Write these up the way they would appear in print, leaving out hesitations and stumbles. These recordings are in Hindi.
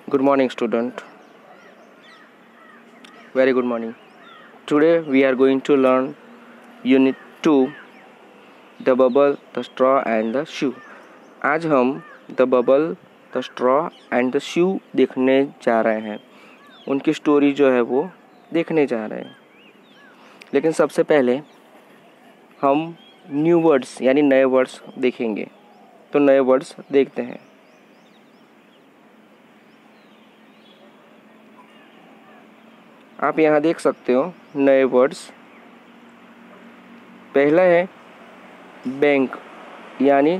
Good morning, student. Very good morning. Today we are going to learn Unit 2, The Bubble, the Straw and the Shoe. आज हम The Bubble, The Straw and the Shoe देखने जा रहे हैं. उनकी स्टोरी जो है वो देखने जा रहे हैं. लेकिन सबसे पहले हम न्यू वर्ड्स यानी नए वर्ड्स देखेंगे. तो नए वर्ड्स देखते हैं. आप यहाँ देख सकते हो नए वर्ड्स. पहला है बैंक यानी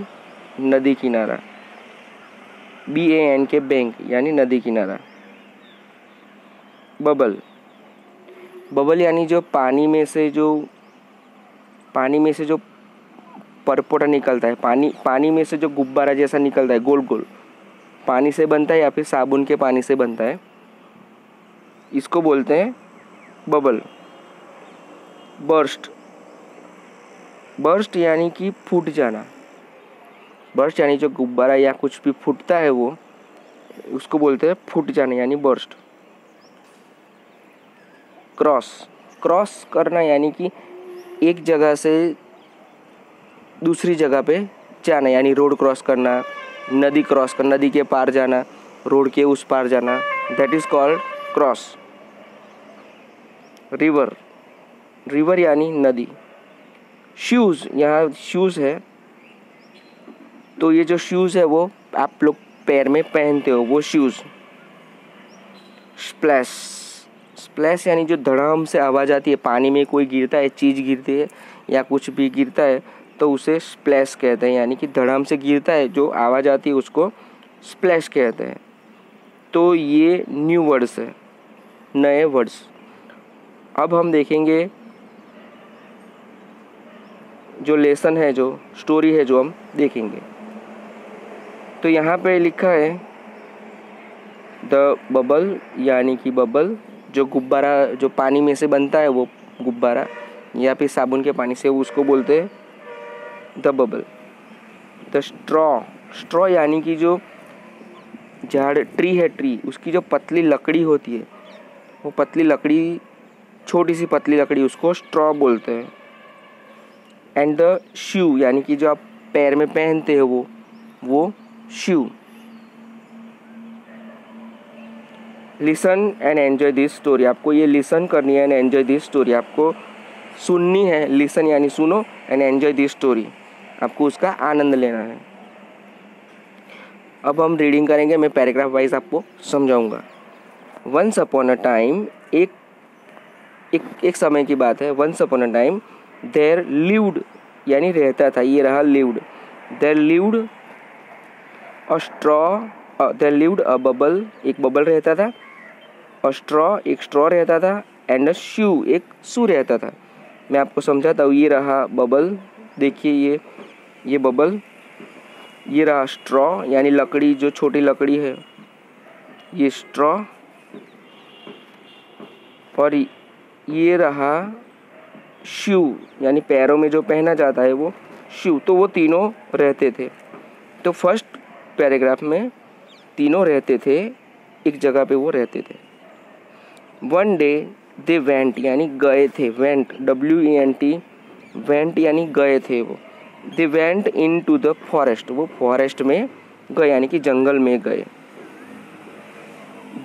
नदी किनारा. BANK बैंक यानी नदी किनारा. बबल. बबल यानी जो पानी में से जो परपोटा निकलता है. पानी में से जो गुब्बारा जैसा निकलता है गोल गोल. पानी से बनता है या फिर साबुन के पानी से बनता है. इसको बोलते हैं बबल. बर्स्ट. बर्स्ट यानी कि फूट जाना. बर्स्ट यानी जो गुब्बारा या कुछ भी फूटता है वो उसको बोलते हैं फूट जाना यानी बर्स्ट. क्रॉस. क्रॉस करना यानी कि एक जगह से दूसरी जगह पे जाना यानी रोड क्रॉस करना, नदी क्रॉस करना, नदी के पार जाना, रोड के उस पार जाना. That is called cross. River. River यानी नदी. शूज़. यहाँ शूज़ है तो ये जो शूज़ है वो आप लोग पैर में पहनते हो वो शूज़. स्प्लैश. स्प्लैश यानी जो धड़ाम से आवाज़ आती है. पानी में कोई गिरता है, चीज़ गिरती है या कुछ भी गिरता है तो उसे स्प्लैश कहते हैं. यानी कि धड़ाम से गिरता है जो आवाज़ आती है उसको स्प्लैश कहते हैं. तो ये न्यू वर्ड्स है, नए वर्ड्स. अब हम देखेंगे जो लेसन है, जो स्टोरी है जो हम देखेंगे. तो यहाँ पे लिखा है द बबल यानी कि बबल जो गुब्बारा जो पानी में से बनता है वो गुब्बारा या फिर साबुन के पानी से उसको बोलते हैं the bubble. The straw. Straw यानी कि जो झाड़ ट्री है, ट्री उसकी जो पतली लकड़ी होती है वो पतली लकड़ी, छोटी सी पतली लकड़ी उसको स्ट्रॉ बोलते हैं. एंड द शू यानी कि जो आप पैर में पहनते हो वो shoe. Listen and enjoy this story. आपको ये लिसन करनी है एंड एन्जॉय दिस स्टोरी. आपको सुननी है. लिसन यानी सुनो एंड एन्जॉय दिस स्टोरी. आपको उसका आनंद लेना है. अब हम रीडिंग करेंगे. मैं पैराग्राफ वाइज आपको समझाऊंगा. Once upon a time. एक समय की बात है. Once upon a time there lived यानी रहता था. ये रहा lived. There lived a straw. There lived a bubble. एक बबल रहता था. अ स्ट्रॉ एक स्ट्रॉ रहता था. एंड अ शू एक शू रहता था. मैं आपको समझाता हूँ. ये रहा बबल. देखिए ये बबल. ये रहा स्ट्रॉ यानी लकड़ी, जो छोटी लकड़ी है ये स्ट्रॉ. और ये रहा शू यानी पैरों में जो पहना जाता है वो शू. तो वो तीनों रहते थे. तो फर्स्ट पैराग्राफ में तीनों रहते थे, एक जगह पे वो रहते थे. वन डे दे वेंट यानी गए थे. Went WENT. वेंट यानी गए थे वो. They went into the forest. वो फॉरेस्ट में गए यानी कि जंगल में गए.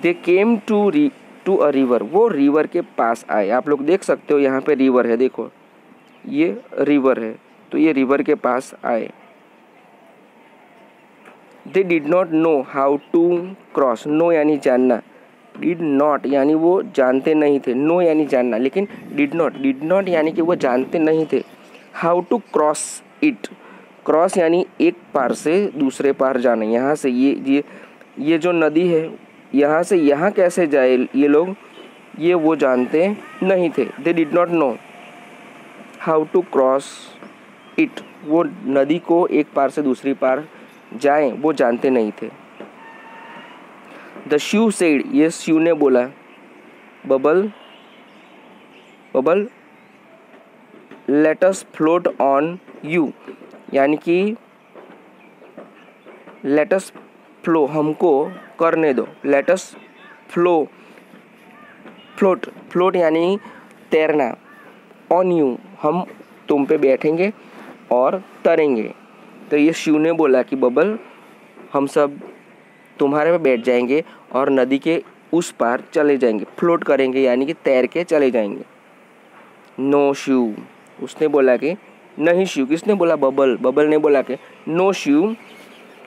They came to a river. वो रिवर के पास आए. आप लोग देख सकते हो यहाँ पे रिवर है. देखो ये रिवर है. तो ये रिवर के पास आए. They did not know how to cross. Know यानी जानना. डिड नॉट यानी वो जानते नहीं थे. नो यानी जानना. लेकिन डिड नॉट यानी कि वो जानते नहीं थे. How to cross it. Cross यानी एक पार से दूसरे पार जाना. यहाँ से ये जो नदी है यहाँ से यहाँ कैसे जाए ये लोग, ये वो जानते नहीं थे. They did not know how to cross it. वो नदी को एक पार से दूसरी पार जाएं वो जानते नहीं थे. The shoe said. ये शू ने बोला. Bubble let us float on you यानी कि लेट अस फ्लो, हमको करने दो। Let us flow, float, float यानी तैरना। ऑन यू, हम तुम पे बैठेंगे और तरेंगे। तो ये शिव ने बोला कि बबल हम सब तुम्हारे पे बैठ जाएंगे और नदी के उस पार चले जाएंगे, फ्लोट करेंगे यानी कि तैर के चले जाएंगे। नो शिव, उसने बोला कि नहीं शिव। किसने बोला? बबल। बबल ने बोला कि नो शिव,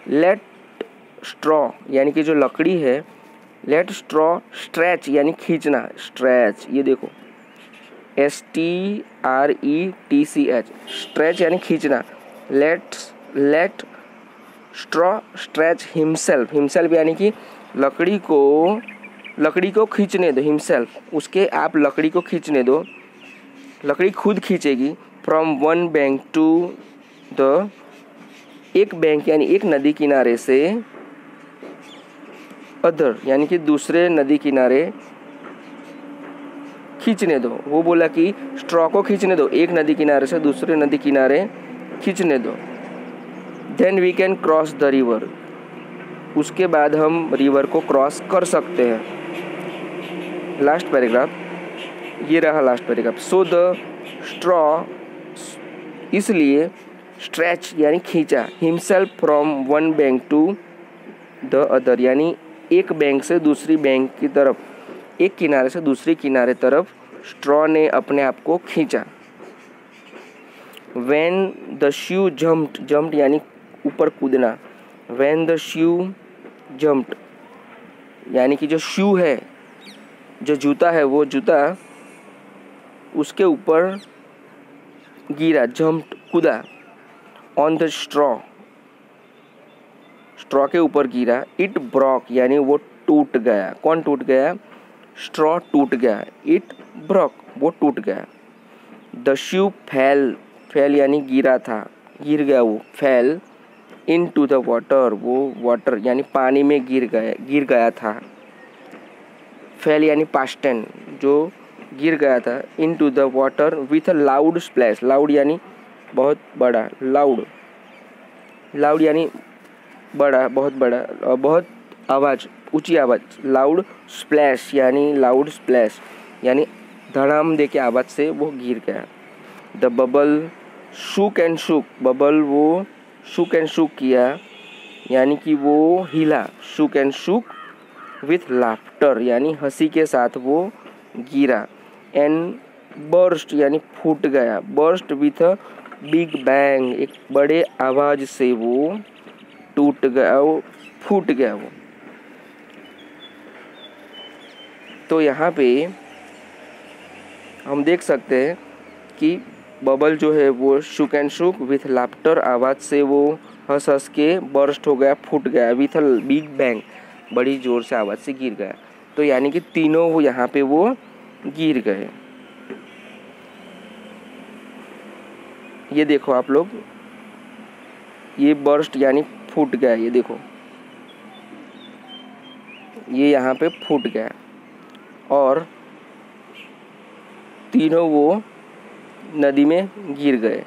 लेट स्ट्रॉ यानी कि जो लकड़ी है, लेट स्ट्रॉ स्ट्रेच यानी खींचना, स्ट्रेच, ये देखो STRETCH, स्ट्रेच यानी खींचना। Let straw stretch himself, himself यानी कि लकड़ी को खींचने दो, हिमसेल्फ, उसके आप लकड़ी को खींचने दो, लकड़ी खुद खींचेगी। From one bank to the, एक बैंक यानी एक नदी किनारे से, अदर यानी कि दूसरे नदी किनारे खींचने दो। वो बोला कि स्ट्रॉ को खींचने दो, एक नदी किनारे से दूसरे नदी किनारे खींचने दो। Then we can cross the river, उसके बाद हम रिवर को क्रॉस कर सकते हैं। लास्ट पैराग्राफ, ये रहा last paragraph. So the straw, इसलिए स्ट्रेच यानी खींचा, himself from one bank to the other यानी एक बैंक से दूसरी बैंक की तरफ, एक किनारे से दूसरी किनारे तरफ स्ट्रॉ ने अपने आप को खींचा। When the shoe jumped, jumped यानी ऊपर कूदना। व्हेन द शू जम्प्ड यानी कि जो शू है, जो जूता है, वो जूता उसके ऊपर गिरा, जम्प्ड कूदा। ऑन द स्ट्रॉ, स्ट्रॉ के ऊपर गिरा। इट ब्रॉक यानी वो टूट गया। कौन टूट गया? स्ट्रॉ टूट गया। इट ब्रॉक, वो टूट गया। द शू फेल, फेल यानी गिरा था, गिर गया वो, फेल इनटू द वाटर, वो वाटर यानी पानी में गिर गया था। फेल यानी पास्ट टेंस, जो गिर गया था। Into the water with a loud splash, loud यानी बहुत बड़ा, लाउड, लाउड यानी बड़ा, बहुत बड़ा, और बहुत आवाज़, ऊंची आवाज़। लाउड स्प्लैश यानी लाउड स्प्लैश यानी धड़ाम दे के आवाज़ से वो गिर गया। The bubble shook and shook, bubble वो शूक एंड शूक किया यानी कि वो हिला। Shook and shook with laughter यानी हंसी के साथ वो गिरा। एंड बर्स्ट यानी फूट गया। Burst with a big bang, एक बड़े आवाज़ से वो टूट गया, वो फूट गया वो। तो यहाँ पे हम देख सकते हैं कि बबल जो है वो shook and shook with laughter, आवाज़ से वो हंस हंस के बर्स्ट हो गया, फूट गया। विथ अ बिग बैंग, बड़ी ज़ोर से आवाज़ से गिर गया। तो यानी कि तीनों वो यहाँ पे वो गिर गए। ये देखो आप लोग, ये बर्स्ट यानी फूट गया, ये देखो, ये यहाँ पे फूट गया और तीनों वो नदी में गिर गए।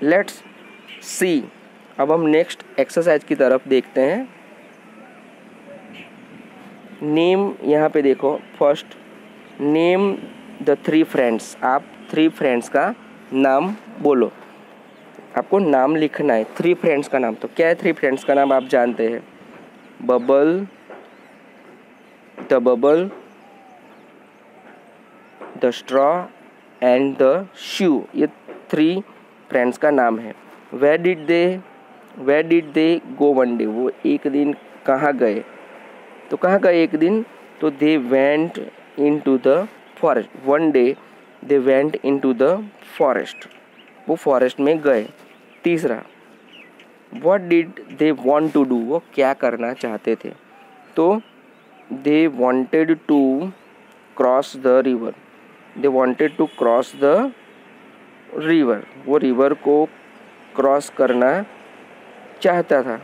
लेट्स सी, अब हम नेक्स्ट एक्सरसाइज की तरफ देखते हैं। नेम, यहाँ पे देखो, फर्स्ट नेम द 3 फ्रेंड्स। आप 3 फ्रेंड्स का नाम बोलो, आपको नाम लिखना है 3 फ्रेंड्स का नाम। तो क्या है 3 फ्रेंड्स का नाम? आप जानते हैं, bubble, the bubble, the straw and the shoe, ये 3 फ्रेंड्स का नाम है। Where did they go one day, वो एक दिन कहाँ गए? तो कहाँ गए एक दिन? तो they went into the forest. One day they went into the forest, वो फॉरेस्ट में गए। तीसरा, what did they want to do, वो क्या करना चाहते थे? तो they wanted to cross the river, they wanted to cross the river, वो रिवर को क्रॉस करना चाहता था।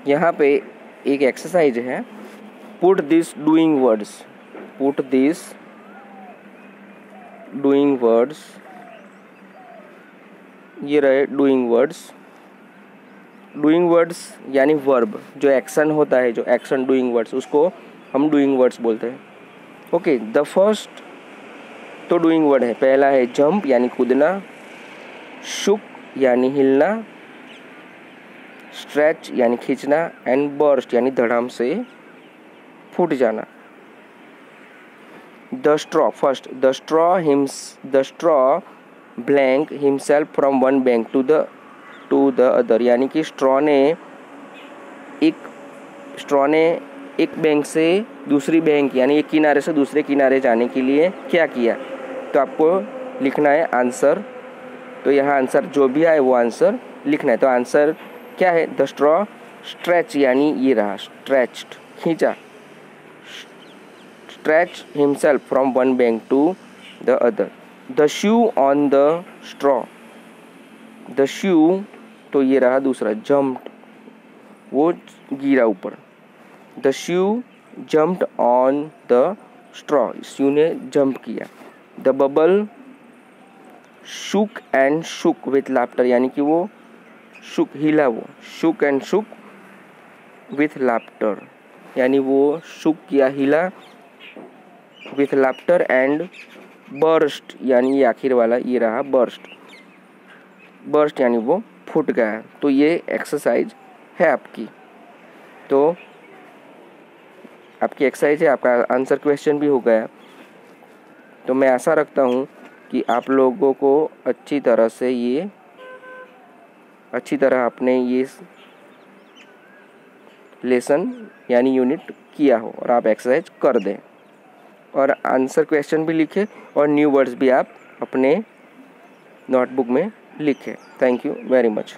यहाँ पे एक एक्सरसाइज है, put this doing words, put this doing words, ये रहे डूइंग वर्ड्स। डूइंग वर्ड्स यानी वर्ब, जो एक्शन होता है, जो एक्शन डूइंग वर्ड्स, उसको हम डूइंग वर्ड्स बोलते हैं। ओके, द फर्स्ट तो डूइंग वर्ड है, पहला है जंप यानी कूदना, शुक यानी हिलना, स्ट्रेच यानी खींचना, एंड बर्स्ट यानी धड़ाम से फूट जाना। The straw, first the straw blank himself from one bank to the other, यानी कि स्ट्रॉ ने एक बैंक से दूसरी बैंक यानी एक किनारे से दूसरे किनारे जाने के लिए क्या किया। तो आपको लिखना है आंसर, तो यहाँ आंसर जो भी आए वो आंसर लिखना है। तो आंसर क्या है, द स्ट्रॉ स्ट्रेच यानी ये रहा स्ट्रेच्ड, खींचा, stretch himself from one bank to the other. The shoe on the straw, the shoe तो ये रहा दूसरा, जम्प्ड वो गिरा ऊपर, the shoe jumped on the straw, shoe ने जंप किया। The bubble shook and shook with laughter, यानी कि वो शुक हिला, वो shook and shook with laughter, यानी वो शुक किया हिला, विथ लाफ्टर, एंड बर्स्ट यानी ये आखिर वाला ये रहा बर्स्ट, बर्स्ट यानी वो फूट गया। तो ये एक्सरसाइज है आपकी, तो आपकी एक्सरसाइज है, आपका आंसर क्वेश्चन भी हो गया। तो मैं आशा रखता हूँ कि आप लोगों को अच्छी तरह आपने ये लेसन यानी यूनिट किया हो और आप एक्सरसाइज कर दें और आंसर क्वेश्चन भी लिखें और न्यू वर्ड्स भी आप अपने नोटबुक में लिखें। Thank you very much.